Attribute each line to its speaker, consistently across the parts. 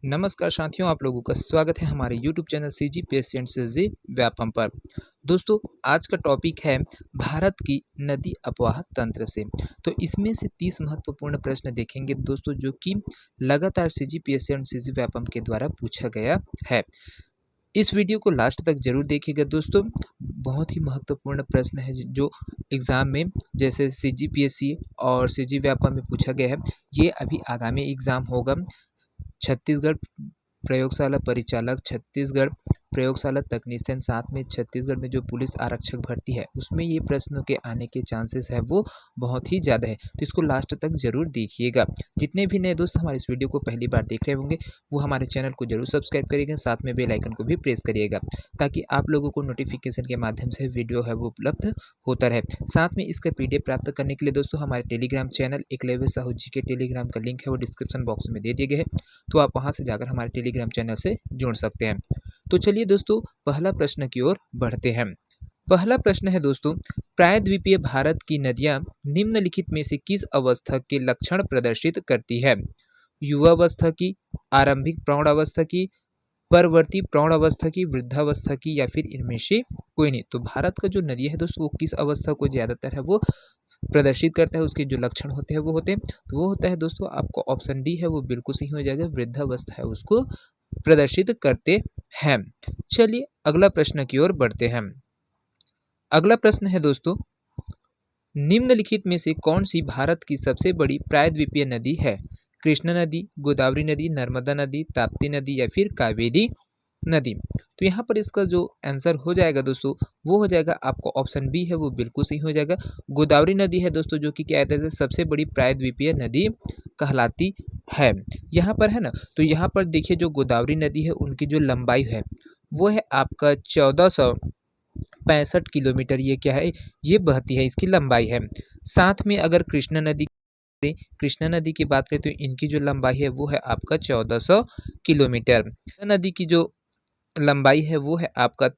Speaker 1: नमस्कार साथियों, आप लोगों का स्वागत है हमारे YouTube channel CGPSC and CG Vyapam पर। दोस्तों, आज का टॉपिक है भारत की नदी अपवाह तंत्र से। तो इसमें से 30 महत्वपूर्ण प्रश्न देखेंगे दोस्तों, जो कि लगातार CGPSC एंड CG व्यापम के द्वारा पूछा गया है। इस वीडियो को लास्ट तक जरूर देखिएगा दोस्तों। बहुत ही महत्वपूर्ण प्रश्न है जो एग्जाम में जैसे CGPSC और CG व्यापम में पूछा गया है। ये अभी आगामी एग्जाम होगा छत्तीसगढ़ प्रयोगशाला परिचालक, छत्तीसगढ़ प्रयोगशाला तकनीशियन, साथ में छत्तीसगढ़ में जो पुलिस आरक्षक भर्ती है उसमें ये प्रश्नों के आने के चांसेस है वो बहुत ही ज़्यादा है। तो इसको लास्ट तक जरूर देखिएगा। जितने भी नए दोस्त हमारे इस वीडियो को पहली बार देख रहे होंगे वो हमारे चैनल को जरूर सब्सक्राइब करिएगा, साथ में बेल आइकन को भी प्रेस करिएगा ताकि आप लोगों को नोटिफिकेशन के माध्यम से वीडियो है वो उपलब्ध होता रहे। साथ में इसका PDF प्राप्त करने के लिए दोस्तों हमारे टेलीग्राम चैनल एकलव्य साहू जी के टेलीग्राम का लिंक है वो डिस्क्रिप्शन बॉक्स में दे दिए गए हैं, तो आप वहां से जाकर हमारे टेलीग्राम चैनल से जुड़ सकते हैं। तो चलिए दोस्तों पहला प्रश्न की ओर बढ़ते हैं। पहला प्रश्न है दोस्तों, प्रायद्वीपीय भारत की नदियां निम्नलिखित में से किस अवस्था के लक्षण प्रदर्शित करती है? युवावस्था की, आरंभिक प्रौढ़ अवस्था की, परवर्ती प्रौढ़ अवस्था की, वृद्धावस्था की, या फिर इनमें से कोई नहीं। तो भारत का जो नदी है दोस्तों वो किस अवस्था को ज्यादातर है वो प्रदर्शित करता है, उसके जो लक्षण होते हैं वो होते हैं, तो वो होता है दोस्तों आपको ऑप्शन डी है वो बिल्कुल सही हो जाएगा, वृद्धावस्था है उसको प्रदर्शित करते हैं। चलिए अगला प्रश्न की ओर बढ़ते हैं। अगला प्रश्न है दोस्तों, निम्नलिखित में से कौन सी भारत की सबसे बड़ी प्रायद्वीपीय नदी है? कृष्णा नदी, गोदावरी नदी, नर्मदा नदी, ताप्ती नदी, या फिर कावेरी नदी। तो यहाँ पर इसका जो आंसर हो जाएगा दोस्तों वो हो जाएगा आपको ऑप्शन बी है वो बिल्कुल सही हो जाएगा। गोदावरी नदी है दोस्तों जो कि क्या कहते हैं सबसे बड़ी प्रायद्वीपीय नदी कहलाती है। यहाँ पर है ना, तो यहाँ पर देखिए जो गोदावरी नदी है उनकी जो लंबाई है वो है आपका 1465 किलोमीटर। ये क्या है, ये बहती है, इसकी लंबाई है। साथ में अगर कृष्णा नदी की बात करें तो इनकी जो लंबाई है वो है आपका 1400 किलोमीटर। नदी की जो लंबाई है वो है आपका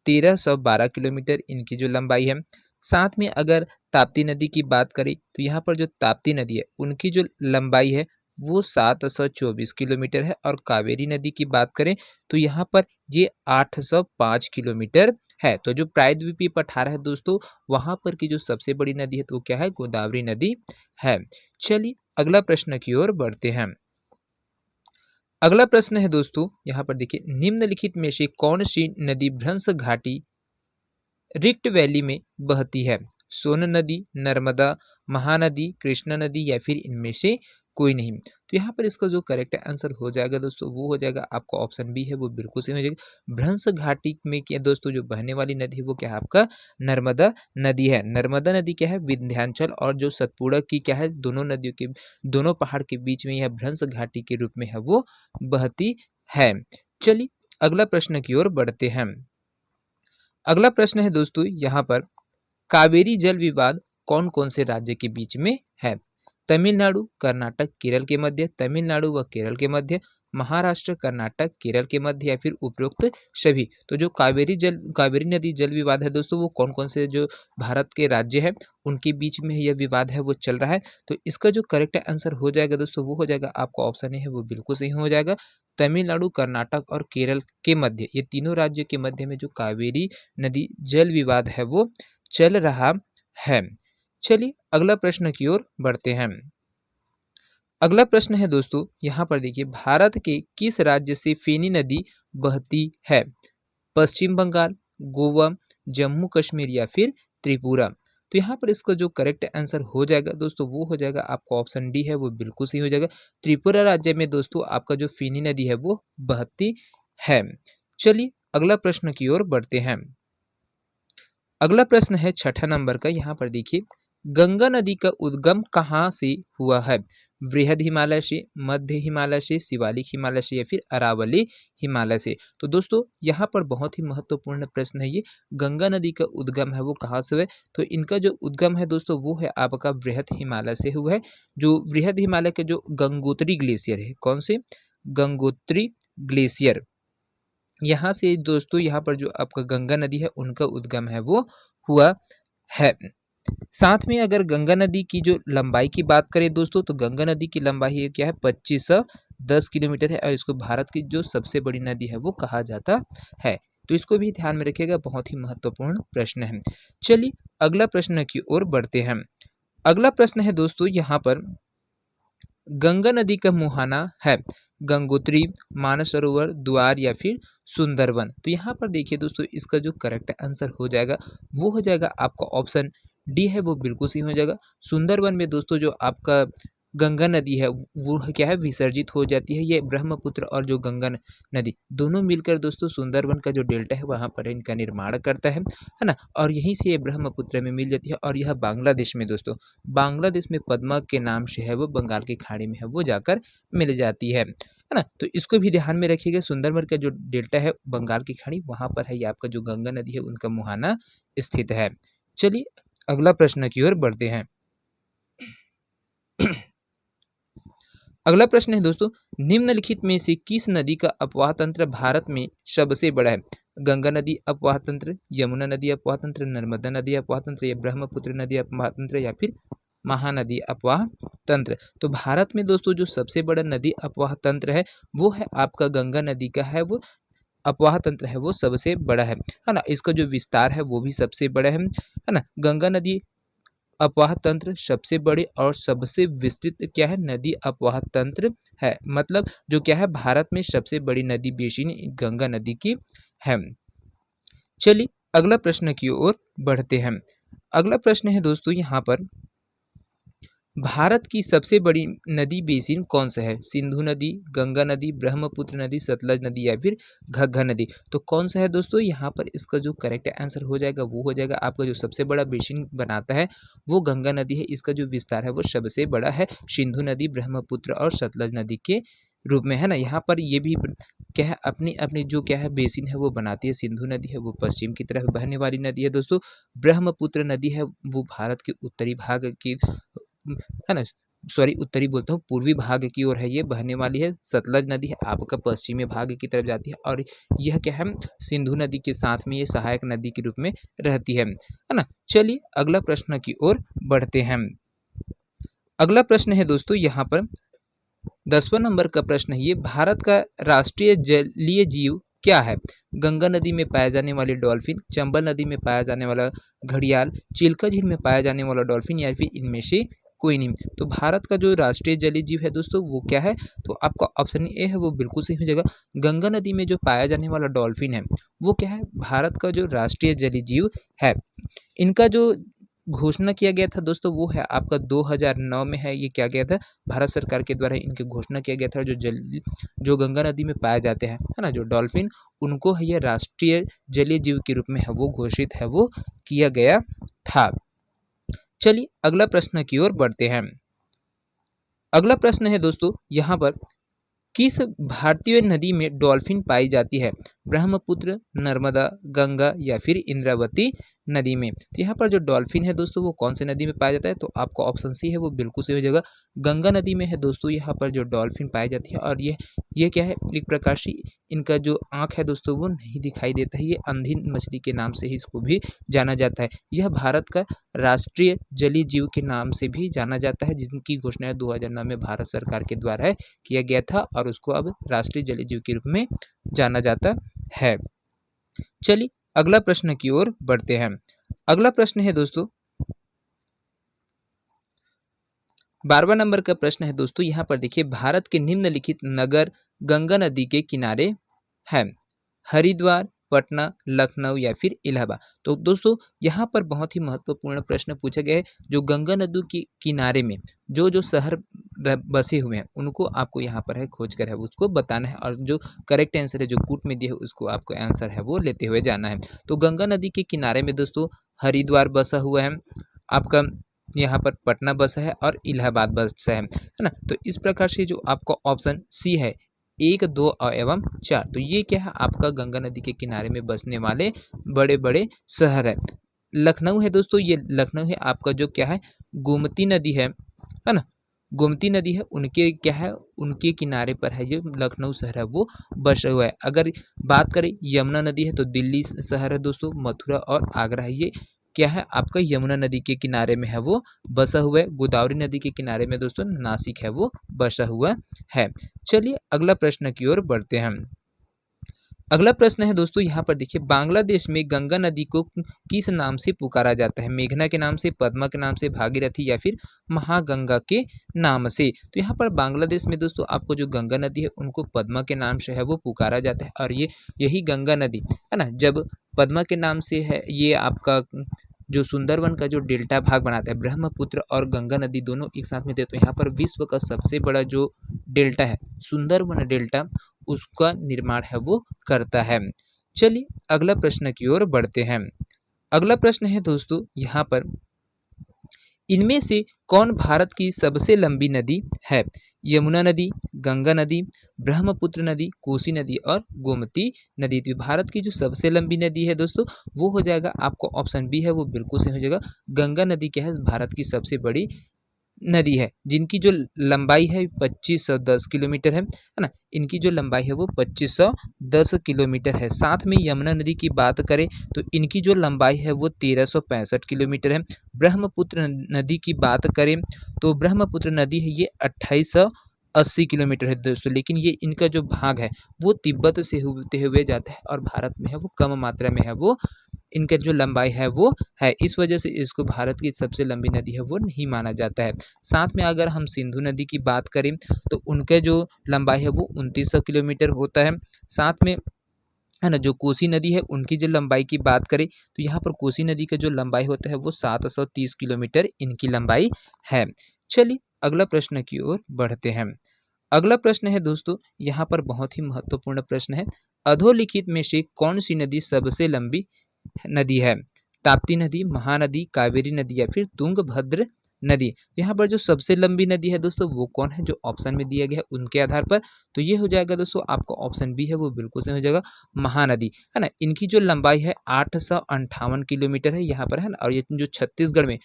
Speaker 1: 1312 किलोमीटर, इनकी जो लंबाई है। साथ में अगर ताप्ती नदी की बात करें तो यहाँ पर जो ताप्ती नदी है उनकी जो लंबाई है वो 724 किलोमीटर है, और कावेरी नदी की बात करें तो यहाँ पर ये 805 किलोमीटर है। तो जो प्रायद्वीपीय पठार है दोस्तों वहां पर की जो सबसे बड़ी नदी है तो वो क्या है, गोदावरी नदी है। चलिए अगला प्रश्न की ओर बढ़ते हैं। अगला प्रश्न है दोस्तों, यहाँ पर देखिए निम्नलिखित में से कौन सी नदी भ्रंश घाटी रिक्ट वैली में बहती है? सोन नदी, नर्मदा, महानदी, कृष्णा नदी, या फिर इनमें से कोई नहीं। तो यहाँ पर इसका जो करेक्ट आंसर हो जाएगा दोस्तों वो हो जाएगा आपका ऑप्शन बी है वो बिल्कुल सही हो जाएगा। भ्रंश घाटी में क्या दोस्तों जो बहने वाली नदी है वो क्या है आपका नर्मदा नदी है। नर्मदा नदी क्या है, विंध्याचल और जो सतपुड़ा की क्या है, दोनों नदियों के दोनों पहाड़ के बीच में यह भ्रंश घाटी के रूप में है वो बहती है। चलिए अगला प्रश्न की ओर बढ़ते हैं। अगला प्रश्न है दोस्तों यहाँ पर, कावेरी जल विवाद कौन कौन से राज्य के बीच में है? तमिलनाडु, कर्नाटक, केरल के मध्य, तमिलनाडु व केरल के मध्य, महाराष्ट्र, कर्नाटक, केरल के मध्य, या फिर उपरोक्त सभी। तो जो कावेरी नदी जल विवाद है दोस्तों वो कौन कौन से जो भारत के राज्य है उनके बीच में यह विवाद है वो चल रहा है। तो इसका जो करेक्ट आंसर हो जाएगा दोस्तों वो हो जाएगा आपका ऑप्शन है वो बिल्कुल सही हो जाएगा। तमिलनाडु, कर्नाटक और केरल के मध्य, ये तीनों राज्यों के मध्य में जो कावेरी नदी जल विवाद है वो चल रहा है। चलिए अगला प्रश्न की ओर बढ़ते हैं। अगला प्रश्न है दोस्तों यहाँ पर देखिए, भारत के किस राज्य से फेनी नदी बहती है? पश्चिम बंगाल, गोवा, जम्मू कश्मीर, या फिर त्रिपुरा। तो यहाँ पर इसका जो करेक्ट आंसर हो जाएगा दोस्तों वो हो जाएगा आपका ऑप्शन डी है वो बिल्कुल सही हो जाएगा। त्रिपुरा राज्य में दोस्तों आपका जो फेनी नदी है वो बहती है। चलिए अगला प्रश्न की ओर बढ़ते हैं। अगला प्रश्न है 6 नंबर का। यहाँ पर देखिए, गंगा नदी का उद्गम कहाँ से हुआ है? बृहद हिमालय से, मध्य हिमालय से, शिवालिक हिमालय से, या फिर अरावली हिमालय से। तो दोस्तों यहाँ पर बहुत ही महत्वपूर्ण प्रश्न है ये, गंगा नदी का उद्गम है वो कहाँ से हुआ है? तो इनका जो उद्गम है दोस्तों वो है आपका बृहद हिमालय से हुआ है। जो बृहद हिमालय के जो गंगोत्री ग्लेशियर है, कौन से, गंगोत्री ग्लेशियर, यहाँ से दोस्तों यहाँ पर जो आपका गंगा नदी है उनका उद्गम है वो हुआ है। साथ में अगर गंगा नदी की जो लंबाई की बात करें दोस्तों, तो गंगा नदी की लंबाई क्या है 2510 किलोमीटर है और इसको भारत की जो सबसे बड़ी नदी है वो कहा जाता है। तो इसको भी ध्यान में रखिएगा, बहुत ही महत्वपूर्ण प्रश्न है। चलिए अगला प्रश्न की ओर बढ़ते हैं। अगला प्रश्न है दोस्तों यहाँ पर, गंगा नदी का मुहाना है गंगोत्री, मानसरोवर, द्वार या फिर सुंदरवन। तो यहाँ पर देखिए दोस्तों, इसका जो करेक्ट आंसर हो जाएगा वो हो जाएगा आपका ऑप्शन डी है, वो बिल्कुल सही हो जाएगा। सुंदरवन में दोस्तों जो आपका गंगा नदी है वो क्या है विसर्जित हो जाती है। ये ब्रह्मपुत्र और जो गंगा नदी दोनों मिलकर दोस्तों सुंदरवन का जो डेल्टा है वहाँ पर इनका निर्माण करता है ना। और यहीं से ये ब्रह्मपुत्र में मिल जाती है और यह बांग्लादेश में दोस्तों, बांग्लादेश में पद्मा के नाम से है वो बंगाल की खाड़ी में है वो जाकर मिल जाती है ना। तो इसको भी ध्यान में रखिएगा, सुंदरवन का जो डेल्टा है बंगाल की खाड़ी वहाँ पर है ये आपका जो गंगा नदी है उनका मुहाना स्थित है। चलिए अगला प्रश्न की ओर बढ़ते हैं। अगला प्रश्न है दोस्तों, निम्नलिखित में से किस नदी का अपवाह तंत्र भारत में सबसे बड़ा है? गंगा नदी अपवाह तंत्र, यमुना नदी अपवाह तंत्र, नर्मदा नदी अपवाह तंत्र या ब्रह्मपुत्र नदी अपवाह तंत्र या फिर महानदी अपवाह तंत्र। तो भारत में दोस्तों जो सबसे बड़ा नदी अपवाह तंत्र है वो है आपका गंगा नदी का है वो अपवाह तंत्र है वो सबसे बड़ा है ना। इसका जो विस्तार है वो भी सबसे बड़ा है ना। गंगा नदी अपवाह तंत्र सबसे बड़े और सबसे विस्तृत क्या है नदी अपवाह तंत्र है, मतलब जो क्या है भारत में सबसे बड़ी नदी बेसिन गंगा नदी की है। चलिए अगला प्रश्न की ओर बढ़ते हैं। अगला प्रश्न है दोस्तों यहाँ पर, भारत की सबसे बड़ी नदी बेसिन कौन सा है? सिंधु नदी, गंगा नदी, ब्रह्मपुत्र नदी, सतलज नदी या फिर घग्गर नदी। तो कौन सा है दोस्तों यहाँ पर इसका जो करेक्ट आंसर हो जाएगा वो हो जाएगा आपका जो सबसे बड़ा बेसिन बनाता है वो गंगा नदी है। इसका जो विस्तार है वो सबसे बड़ा है सिंधु नदी, ब्रह्मपुत्र और सतलज नदी के रूप में है ना। यहाँ पर ये भी क्या है अपनी अपनी जो क्या है बेसिन है वो बनाती है। सिंधु नदी है वो पश्चिम की तरफ बहने वाली नदी है दोस्तों। ब्रह्मपुत्र नदी है वो भारत के उत्तरी भाग की है ना, सॉरी उत्तरी बोलता हूँ, पूर्वी भाग की ओर है ये बहने वाली है। सतलज नदी है आपका पश्चिमी भाग की तरफ जाती है और यह क्या है सिंधु नदी के साथ में ये सहायक नदी के रूप में रहती है ना। चलिए अगला प्रश्न की ओर बढ़ते हैं। अगला प्रश्न है दोस्तों यहाँ पर 10वां नंबर का प्रश्न है ये, भारत का राष्ट्रीय जलीय जीव क्या है? गंगा नदी में पाया जाने वाली डॉल्फिन, चंबल नदी में पाया जाने वाला घड़ियाल, चिल्का झील में पाया जाने वाला डॉल्फिन या फिर इनमें से कोई नहीं। तो भारत का जो राष्ट्रीय जलीय जीव है दोस्तों वो क्या है? तो आपका ऑप्शन ए है वो बिल्कुल सही हो जाएगा। गंगा नदी में जो पाया जाने वाला डॉल्फिन है वो क्या है भारत का जो राष्ट्रीय जलीय जीव है। इनका जो घोषणा किया गया था दोस्तों वो है आपका 2009 में है। ये क्या गया था भारत सरकार के द्वारा इनकी घोषणा किया गया था। जो गंगा नदी में पाए जाते हैं है ना जो डॉल्फिन, उनको है ये राष्ट्रीय जलीय जीव के रूप में है वो घोषित है वो किया गया था। चलिए अगला प्रश्न की ओर बढ़ते हैं। अगला प्रश्न है दोस्तों यहाँ पर, किस भारतीय नदी में डॉल्फिन पाई जाती है? ब्रह्मपुत्र, नर्मदा, गंगा या फिर इंद्रावती नदी में। तो यहाँ पर जो डॉल्फिन है दोस्तों वो कौन सी नदी में पाया जाता है? तो आपका ऑप्शन सी है वो बिल्कुल सही हो जाएगा। गंगा नदी में है दोस्तों यहाँ पर जो डॉल्फिन पाई जाती है। और ये क्या है एक प्रकार से इनका जो आँख है दोस्तों वो नहीं दिखाई देता है। ये अंधी मछली के नाम से ही इसको भी जाना जाता है। यह भारत का राष्ट्रीय जलीय जीव के नाम से भी जाना जाता है, जिनकी घोषणा 2009 में भारत सरकार के द्वारा किया गया था और उसको अब राष्ट्रीय जलीय जीव के रूप में जाना जाता है। चलिए अगला प्रश्न की ओर बढ़ते हैं। अगला प्रश्न है दोस्तों 12वां नंबर का प्रश्न है दोस्तों यहाँ पर देखिए, भारत के निम्नलिखित नगर गंगा नदी के किनारे हैं? हरिद्वार, पटना, लखनऊ या फिर इलाहाबाद। तो दोस्तों यहाँ पर बहुत ही महत्वपूर्ण प्रश्न पूछा गया है। जो गंगा नदी के किनारे में जो शहर बसे हुए हैं उनको आपको यहाँ पर है खोज कर है उसको बताना है और जो करेक्ट आंसर है जो कूट में दिया है उसको आपको आंसर है वो लेते हुए जाना है। तो गंगा नदी के किनारे में दोस्तों हरिद्वार बसा हुआ है, आपका यहाँ पर पटना बसा है और इलाहाबाद बसा है ना। तो इस प्रकार से जो आपका ऑप्शन सी है 1, 2 एवं 4, तो ये क्या है आपका गंगा नदी के किनारे में बसने वाले बड़े बड़े शहर है। लखनऊ है दोस्तों, ये लखनऊ है आपका जो क्या है गोमती नदी है ना, गोमती नदी है उनके क्या है उनके किनारे पर है जो लखनऊ शहर है वो बसा हुआ है। अगर बात करें यमुना नदी है तो दिल्ली शहर है दोस्तों, मथुरा और आगरा है ये क्या है आपका यमुना नदी के किनारे में है वो बसा हुआ है। गोदावरी नदी के किनारे में दोस्तों नासिक है वो बसा हुआ है। चलिए अगला प्रश्न की ओर बढ़ते हैं। अगला प्रश्न है दोस्तों यहाँ पर देखिए, बांग्लादेश में गंगा नदी को किस नाम से पुकारा जाता है? मेघना के नाम से, पद्मा के नाम से, भागीरथी या फिर महागंगा के नाम से? तो यहाँ पर बांग्लादेश में दोस्तों आपको जो गंगा नदी है उनको पद्मा के नाम से है वो पुकारा जाता है। और ये यही गंगा नदी है ना, जब पद्मा के नाम से है ये आपका जो सुंदरवन का जो डेल्टा भाग बनाता है, ब्रह्मपुत्र और गंगा नदी दोनों एक साथ में थे, तो यहाँ पर विश्व का सबसे बड़ा जो डेल्टा है सुंदरवन डेल्टा, उसका निर्माण है वो करता है। चलिए अगला प्रश्न की ओर बढ़ते हैं। अगला प्रश्न है दोस्तों यहाँ पर, इनमें से कौन भारत की सबसे लंबी नदी है? यमुना नदी, गंगा नदी, ब्रह्मपुत्र नदी, कोसी नदी और गोमती नदी। तो भारत की जो सबसे लंबी नदी है दोस्तों वो हो जाएगा आपको ऑप्शन बी है वो बिल्कुल सही हो जाएगा। गंगा नदी क्या है भारत की सबसे बड़ी नदी है, जिनकी जो लंबाई है 2510 किलोमीटर है ना। इनकी जो लंबाई है वो 2510 किलोमीटर है। साथ में यमुना नदी की बात करें तो इनकी जो लंबाई है वो 1365 किलोमीटर है। ब्रह्मपुत्र नदी की बात करें तो ब्रह्मपुत्र नदी है ये 2880 किलोमीटर है दोस्तों, लेकिन ये इनका जो भाग है वो तिब्बत से होते हुए जाता है और भारत में है वो कम मात्रा में है वो इनका जो लंबाई है वो है, इस वजह से इसको भारत की सबसे लंबी नदी है वो नहीं माना जाता है। साथ में अगर हम सिंधु नदी की बात करें तो उनके जो लंबाई है वो 2900 किलोमीटर होता है। साथ में है ना जो कोसी नदी है उनकी जो लंबाई की बात करें तो यहाँ पर कोसी नदी का जो लंबाई होता है वो 730 किलोमीटर इनकी लंबाई है। चलिए अगला प्रश्न की ओर बढ़ते हैं। अगला प्रश्न है दोस्तों यहाँ पर बहुत ही महत्वपूर्ण प्रश्न है, अधोलिखित में से कौन सी नदी सबसे लंबी नदी है? ताप्ती नदी, महानदी, कावेरी नदी या फिर तुंगभद्र नदी? यहाँ पर जो सबसे लंबी नदी है दोस्तों वो कौन है, जो ऑप्शन में दिया गया है उनके आधार पर, तो ये हो जाएगा दोस्तों आपका ऑप्शन बी है वो बिल्कुल सही हो जाएगा, महानदी है ना। इनकी जो लंबाई है 858 किलोमीटर है यहाँ पर है ना, और ये जो छत्तीसगढ़ में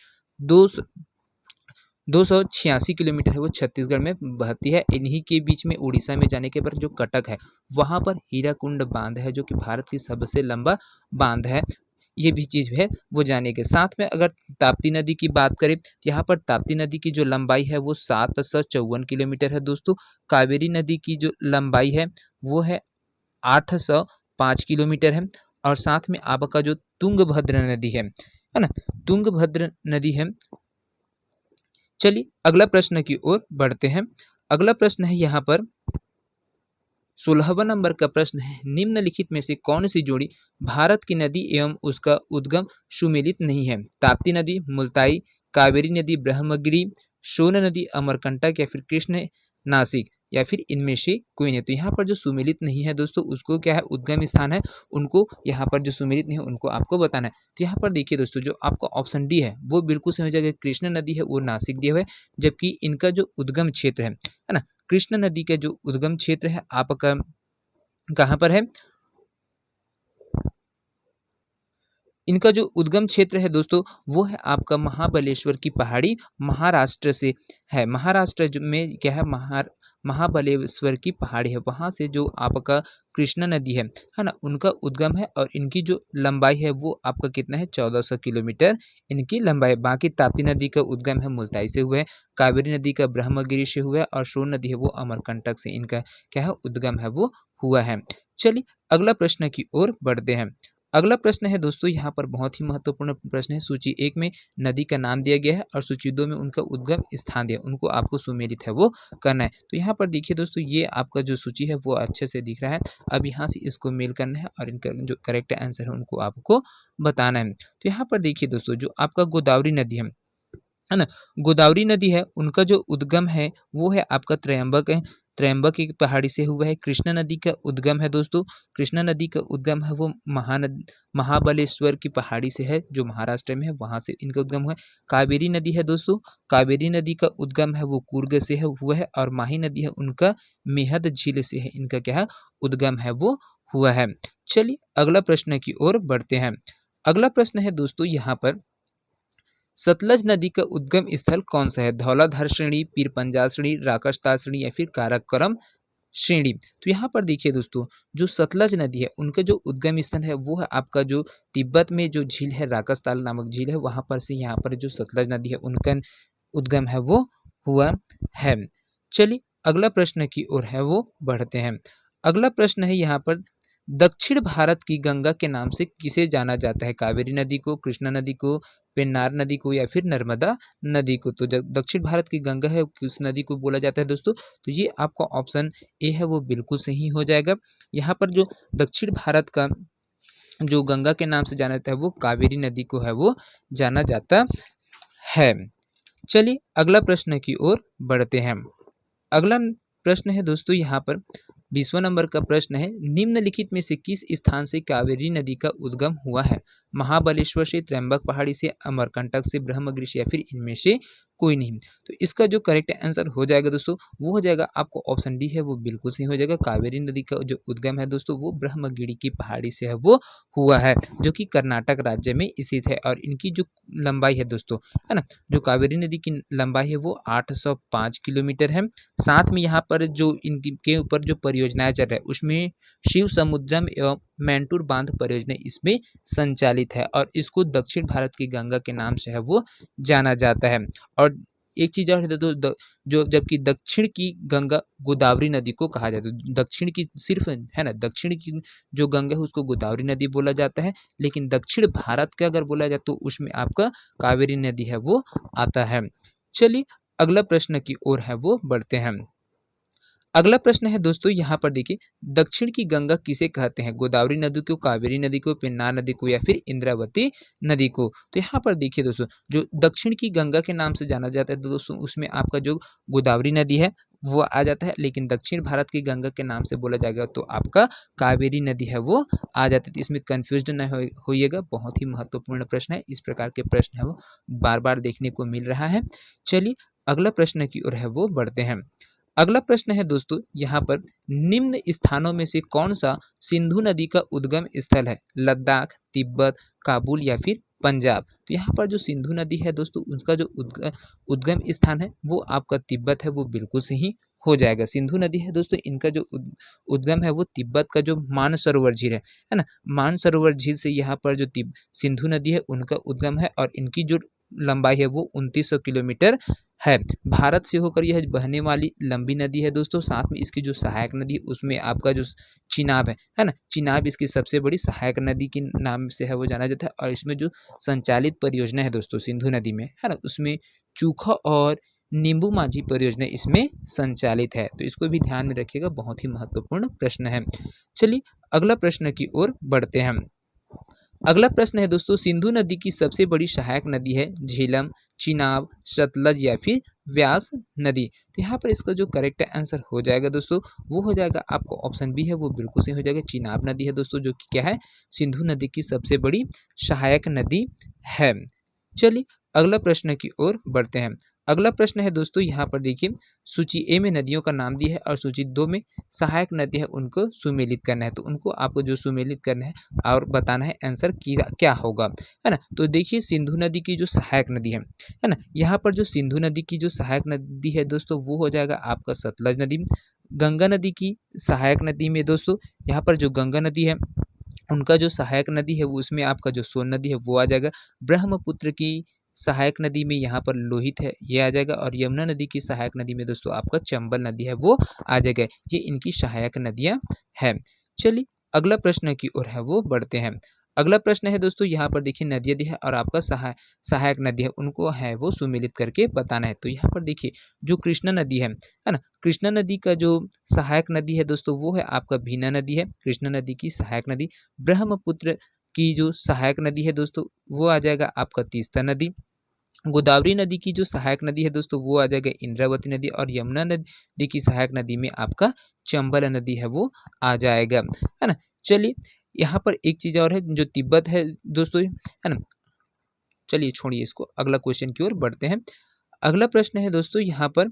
Speaker 1: 286 किलोमीटर है वो छत्तीसगढ़ में बहती है। इन्हीं के बीच में उड़ीसा में जाने के बाद जो कटक है वहाँ पर हीराकुंड बांध है जो कि भारत की सबसे लंबा बांध है, ये भी चीज़ है वो जानेंगे। साथ में अगर ताप्ती नदी की बात करें तो यहाँ पर ताप्ती नदी की जो लंबाई है वो 754 किलोमीटर है दोस्तों। कावेरी नदी की जो लंबाई है वो है 805 किलोमीटर है। और साथ में आपका जो तुंगभद्र नदी है ना, तुंगभद्र नदी है। चलिए अगला प्रश्न की ओर बढ़ते हैं। अगला प्रश्न है यहाँ पर 16वां नंबर का प्रश्न है, निम्नलिखित में से कौन सी जोड़ी भारत की नदी एवं उसका उद्गम सुमेलित नहीं है? ताप्ती नदी, मुल्ताई, कावेरी नदी, ब्रह्मगिरी, सोन नदी, अमरकंटक या फिर कृष्ण नासिक या फिर इनमें से कोई नहीं। तो यहाँ पर जो सुमेलित नहीं है दोस्तों उसको क्या है उद्गम स्थान है, उनको यहाँ पर जो सुमेलित नहीं है उनको आपको बताना है। तो यहाँ पर देखिए दोस्तों जो आपका ऑप्शन डी है वो बिल्कुल सही हो जाएगा, कृष्ण नदी है वो नासिक दिया हुआ है, जबकि इनका जो उद्गम क्षेत्र है ना, कृष्ण नदी का जो उद्गम क्षेत्र है आपका कहाँ पर है, इनका जो उद्गम क्षेत्र है दोस्तों वो है आपका महाबलेश्वर की पहाड़ी, महाराष्ट्र से है। महाराष्ट्र में क्या है महाबलेश्वर की पहाड़ी है, वहां से जो आपका कृष्णा नदी है ना, उनका उद्गम है। और इनकी जो लंबाई है वो आपका कितना है 1400 किलोमीटर इनकी लंबाई। बाकी ताप्ती नदी का उद्गम है मुल्ताई से हुआ है, कावेरी नदी का ब्रह्मगिरी से हुआ है और सोन नदी है वो अमरकंटक से इनका क्या है उद्गम है वो हुआ है। चलिए अगला प्रश्न की ओर बढ़ते हैं। अगला प्रश्न है दोस्तों यहाँ पर बहुत ही महत्वपूर्ण प्रश्न है, सूची 1 में नदी का नाम दिया गया है और सूची 2 में उनका उद्गम स्थान दिया, उनको आपको सुमेलित है वो करना है। तो यहाँ पर देखिए दोस्तों ये आपका जो सूची है वो अच्छे से दिख रहा है, अब यहाँ से इसको मेल करना है और इनका जो करेक्ट आंसर है उनको आपको बताना है। तो यहाँ पर देखिए दोस्तों जो आपका गोदावरी नदी है ना, गोदावरी नदी है उनका जो उद्गम है वो है आपका त्रयंबक की पहाड़ी से हुआ है। कृष्णा नदी का उद्गम है दोस्तों, कृष्णा नदी का उद्गम है वो महाबलेश्वर की पहाड़ी से है जो महाराष्ट्र में है, वहां से इनका उद्गम हुआ है। कावेरी नदी है दोस्तों, कावेरी नदी का उद्गम है वो कूर्ग से है हुआ है। और माही नदी है उनका मेहद झील से है इनका क्या है उद्गम है वो हुआ है। चलिए अगला प्रश्न की ओर बढ़ते हैं। अगला प्रश्न है दोस्तों यहाँ पर, सतलज नदी का उद्गम स्थल कौन सा है? धौलाधार श्रेणी, पीर पंजाल श्रेणी, राकसताल श्रेणी या फिर काराकोरम श्रेणी। तो यहाँ पर देखिए दोस्तों, जो सतलज नदी है उनका जो उद्गम स्थल है वो है आपका जो तिब्बत में जो झील है, राकसताल नामक झील है, वहाँ पर से यहाँ पर जो सतलज नदी है उनका उद्गम है वो हुआ है। चलिए अगला प्रश्न की ओर है वो बढ़ते हैं। अगला प्रश्न है यहाँ पर, दक्षिण भारत की गंगा के नाम से किसे जाना जाता है? कावेरी नदी को, कृष्णा नदी को, पेन्नार नदी को या फिर नर्मदा नदी को? तो दक्षिण भारत की गंगा है किस नदी को बोला जाता है दोस्तों? तो ये आपका ऑप्शन ए है वो बिल्कुल सही हो जाएगा। यहाँ पर जो दक्षिण भारत का जो गंगा के नाम से जाना जाता है वो कावेरी नदी को है वो जाना जाता है। चलिए अगला प्रश्न की ओर बढ़ते हैं। अगला प्रश्न है दोस्तों यहाँ पर 20वां नंबर का प्रश्न है, निम्नलिखित में से किस स्थान से कावेरी नदी का उद्गम हुआ है? महाबलेश्वर से, त्र्यंबक पहाड़ी से, अमरकंटक से, ब्रह्मगिरि से या फिर इनमें से कोई नहीं? तो इसका जो करेक्ट आंसर हो जाएगा दोस्तों वो हो जाएगा आपको ऑप्शन डी है वो बिल्कुल सही हो जाएगा। कावेरी नदी का जो उद्गम है दोस्तों वो ब्रह्मगिरि की पहाड़ी से है वो हुआ है, जो कि कर्नाटक राज्य में स्थित है। और इनकी जो लंबाई है दोस्तों, है ना, जो कावेरी नदी की लंबाई है वो 805 किलोमीटर है। साथ में यहाँ पर जो इनके ऊपर जो परियोजनाएं चल रहा है उसमें शिव समुद्रम एवं मैंटूर बांध परियोजना इसमें संचालित है, और इसको दक्षिण भारत की गंगा के नाम से है वो जाना जाता है। और एक चीज और है तो जो जबकि दक्षिण की गंगा गोदावरी नदी को कहा जाता है। दक्षिण की सिर्फ है ना, दक्षिण की जो गंगा है उसको गोदावरी नदी बोला जाता है, लेकिन दक्षिण भारत का अगर बोला जाए तो उसमें आपका कावेरी नदी है वो आता है। चलिए अगला प्रश्न की ओर है वो बढ़ते हैं। अगला प्रश्न है दोस्तों यहाँ पर देखिए, दक्षिण की गंगा किसे कहते हैं? गोदावरी नदी को, कावेरी नदी को, पेन्नार नदी को या फिर इंद्रावती नदी को? तो यहाँ पर देखिए दोस्तों, जो दक्षिण की गंगा के नाम से जाना जाता है तो दोस्तों उसमें आपका जो गोदावरी नदी है वो आ जाता है, लेकिन दक्षिण भारत की गंगा के नाम से बोला जाएगा तो आपका कावेरी नदी है वो आ जाती है। तो इसमें कन्फ्यूज न होइएगा, बहुत ही महत्वपूर्ण प्रश्न है। इस प्रकार के प्रश्न है वो बार बार देखने को मिल रहा है। चलिए अगला प्रश्न की ओर है वो बढ़ते हैं। अगला प्रश्न है दोस्तों यहाँ पर, निम्न स्थानों में से कौन सा सिंधु नदी का उद्गम स्थल है? लद्दाख, तिब्बत, काबुल या फिर पंजाब? तो यहाँ पर जो सिंधु नदी है दोस्तों उसका जो उद्गम स्थान है वो आपका तिब्बत है वो बिल्कुल सही हो जाएगा। सिंधु नदी है दोस्तों, इनका जो उद्गम है वो तिब्बत का जो मानसरोवर झील है ना, मानसरोवर झील से यहाँ पर जो सिंधु नदी है उनका उद्गम है, और इनकी जो लंबाई है वो 2900 किलोमीटर है। भारत से होकर यह बहने वाली लंबी नदी है दोस्तों। साथ में इसकी जो सहायक नदी उसमें आपका जो चिनाब है ना, चिनाब इसकी सबसे बड़ी सहायक नदी के नाम से है वो जाना जाता है। और इसमें जो संचालित परियोजना है दोस्तों सिंधु नदी में, है ना, उसमें चूखा और नींबू माझी परियोजना इसमें संचालित है। तो इसको भी ध्यान में रखिएगा, बहुत ही महत्वपूर्ण प्रश्न है। चलिए अगला प्रश्न की ओर बढ़ते हैं। अगला प्रश्न है दोस्तों, सिंधु नदी की सबसे बड़ी सहायक नदी है झेलम, चिनाब, सतलज या फिर व्यास नदी? तो यहाँ पर इसका जो करेक्ट आंसर हो जाएगा दोस्तों वो हो जाएगा आपको ऑप्शन बी है वो बिल्कुल सही हो जाएगा। चिनाब नदी है दोस्तों, जो कि क्या है, सिंधु नदी की सबसे बड़ी सहायक नदी है। चलिए अगला प्रश्न की ओर बढ़ते हैं। अगला प्रश्न है दोस्तों यहाँ पर देखिए, सूची ए में नदियों का नाम दिया है और सूची 2 में सहायक नदी है उनको सुमेलित करना है। तो उनको आपको जो सुमेलित करना है और बताना है आंसर क्या होगा, है ना। तो देखिए सिंधु नदी की जो सहायक नदी है ना, यहाँ पर जो सिंधु नदी की जो सहायक नदी है दोस्तों वो हो जाएगा आपका सतलज नदी। गंगा नदी की सहायक नदी में दोस्तों यहाँ पर जो गंगा नदी है उनका जो सहायक नदी है वो उसमें आपका जो सोन नदी है वो आ जाएगा। ब्रह्मपुत्र की सहायक नदी में यहाँ पर लोहित है ये आ जाएगा, और यमुना नदी की सहायक नदी में दोस्तों आपका चंबल नदी है वो आ जाएगा। ये इनकी सहायक नदियाँ हैं। चलिए अगला प्रश्न की ओर है वो बढ़ते हैं। अगला प्रश्न है दोस्तों यहाँ पर देखिए, नदी है और आपका सहायक नदी है उनको है वो सुमेलित करके बताना है। तो यहाँ पर देखिए जो कृष्णा नदी है ना, कृष्णा नदी का जो सहायक नदी है दोस्तों वो है आपका भीना नदी है, कृष्णा नदी की सहायक नदी। ब्रह्मपुत्र की जो सहायक नदी है दोस्तों वो आ जाएगा आपका तीस्ता नदी। गोदावरी नदी की जो सहायक नदी है दोस्तों वो आ जाएगा इंद्रावती नदी, और यमुना नदी की सहायक नदी में आपका चंबल नदी है वो आ जाएगा, है ना। चलिए यहाँ पर एक चीज और है जो तिब्बत है दोस्तों, है ना। चलिए छोड़िए इसको, अगला क्वेश्चन की ओर बढ़ते हैं। अगला प्रश्न है दोस्तों यहाँ पर,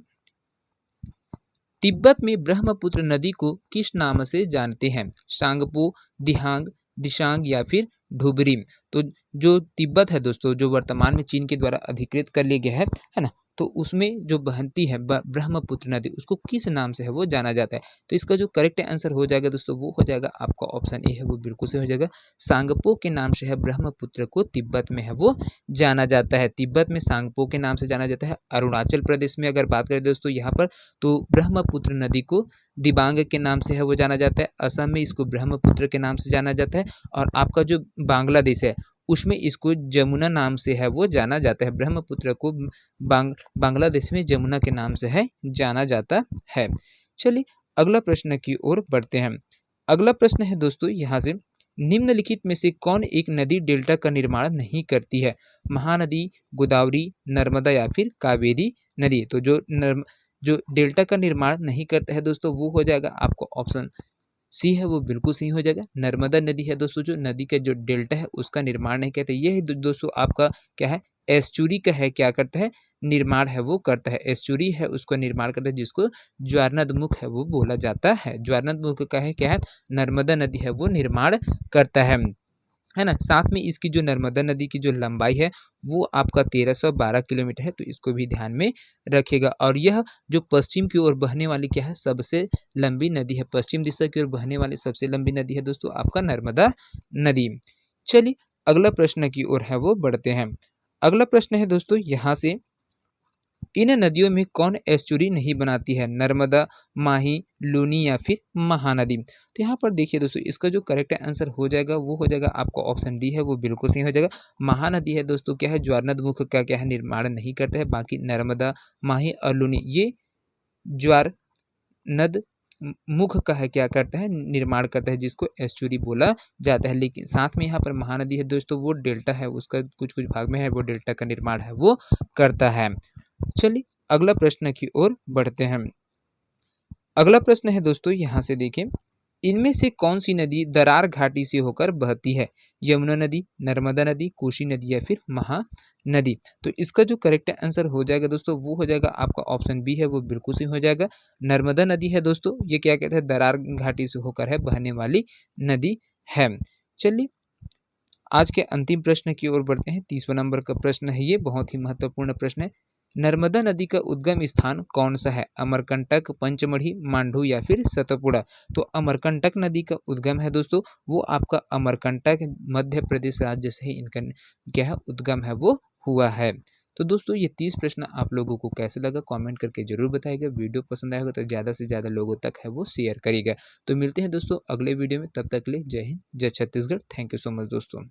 Speaker 1: तिब्बत में ब्रह्मपुत्र नदी को किस नाम से जानते हैं? सांगपो, दिहांग, दिशांग या फिर ढुबरी? तो जो तिब्बत है दोस्तों जो वर्तमान में चीन के द्वारा अधिकृत कर लिया गया है ना, तो उसमें जो बहती है ब्रह्मपुत्र नदी, उसको किस नाम से है वो जाना जाता है। तो इसका जो करेक्ट आंसर हो जाएगा दोस्तों वो हो जाएगा आपका ऑप्शन ए है वो बिल्कुल से हो जाएगा, सांगपो के नाम से है ब्रह्मपुत्र को तिब्बत में है वो जाना जाता है। तिब्बत में सांगपो के नाम से जाना जाता है। अरुणाचल प्रदेश में अगर बात करें दोस्तों यहाँ पर, तो ब्रह्मपुत्र नदी को दिबांग के नाम से है वो जाना जाता है। असम में इसको ब्रह्मपुत्र के नाम से जाना जाता है। और आपका जो बांग्लादेश है उसमें इसको जमुना नाम से है वो जाना जाता है। ब्रह्मपुत्र को बांग्लादेश में जमुना के नाम से है जाना जाता है। चलिए अगला प्रश्न की ओर बढ़ते हैं। अगला प्रश्न है दोस्तों यहाँ से, निम्नलिखित में से कौन एक नदी डेल्टा का निर्माण नहीं करती है? महानदी, गोदावरी, नर्मदा या फिर कावेरी नदी। तो जो डेल्टा का निर्माण नहीं करता है दोस्तों वो हो जाएगा आपको ऑप्शन सी है वो बिल्कुल सही हो जाएगा, नर्मदा नदी है दोस्तों। जो नदी का जो डेल्टा है उसका निर्माण नहीं करते। ये है दोस्तों आपका क्या है, एस्चुरी का है क्या करता है, निर्माण है वो करता है। एस्चुरी है उसको निर्माण करता है, जिसको ज्वारनदमुख है वो बोला जाता है। ज्वारनदमुख का है क्या है, नर्मदा नदी है वो निर्माण करता है ना। साथ में इसकी जो नर्मदा नदी की जो लंबाई है वो आपका 1312 किलोमीटर है, तो इसको भी ध्यान में रखिएगा। और यह जो पश्चिम की ओर बहने वाली क्या है, सबसे लंबी नदी है। पश्चिम दिशा की ओर बहने वाली सबसे लंबी नदी है दोस्तों आपका नर्मदा नदी। चलिए अगला प्रश्न की ओर है वो बढ़ते हैं। अगला प्रश्न है दोस्तों यहाँ से, इन नदियों में कौन एस्चुरी नहीं बनाती है? नर्मदा, माही, लूनी या फिर महानदी। तो यहाँ पर देखिए दोस्तों इसका जो करेक्ट आंसर हो जाएगा वो हो जाएगा आपका ऑप्शन डी है वो बिल्कुल सही हो जाएगा। महानदी है दोस्तों क्या है, ज्वारनदमुख का क्या है, निर्माण नहीं करता है। बाकी नर्मदा, माही और लूनी ये ज्वारनद मुख का है क्या करता है, निर्माण करता है, जिसको एस्चुरी बोला जाता है। लेकिन साथ में यहाँ पर महानदी है दोस्तों वो डेल्टा है, उसका कुछ कुछ भाग में है वो डेल्टा का निर्माण है वो करता है। चलिए अगला प्रश्न की ओर बढ़ते हैं। अगला प्रश्न है दोस्तों यहाँ से देखें, इनमें से कौन सी नदी दरार घाटी से होकर बहती है? यमुना नदी, नर्मदा नदी, कोसी नदी या फिर महानदी। तो इसका जो करेक्ट आंसर हो जाएगा दोस्तों वो हो जाएगा आपका ऑप्शन बी है वो बिल्कुल सही हो जाएगा, नर्मदा नदी है दोस्तों। ये क्या कहते हैं, दरार घाटी से होकर है बहने वाली नदी है। चलिए आज के अंतिम प्रश्न की ओर बढ़ते हैं। 30वां नंबर का प्रश्न है, ये बहुत ही महत्वपूर्ण प्रश्न है। नर्मदा नदी का उद्गम स्थान कौन सा है? अमरकंटक, पंचमढ़ी, मांडू या फिर सतपुड़ा। तो अमरकंटक नदी का उद्गम है दोस्तों वो आपका अमरकंटक मध्य प्रदेश राज्य से ही इनका क्या है उद्गम है वो हुआ है। तो दोस्तों ये 30 प्रश्न आप लोगों को कैसे लगा कमेंट करके जरूर बताइएगा। वीडियो पसंद आएगा तो ज़्यादा से ज़्यादा लोगों तक है वो शेयर करिएगा। तो मिलते हैं दोस्तों अगले वीडियो में, तब तक के लिए जय हिंद, जय Chhattisgarh. Thank you so much दोस्तों।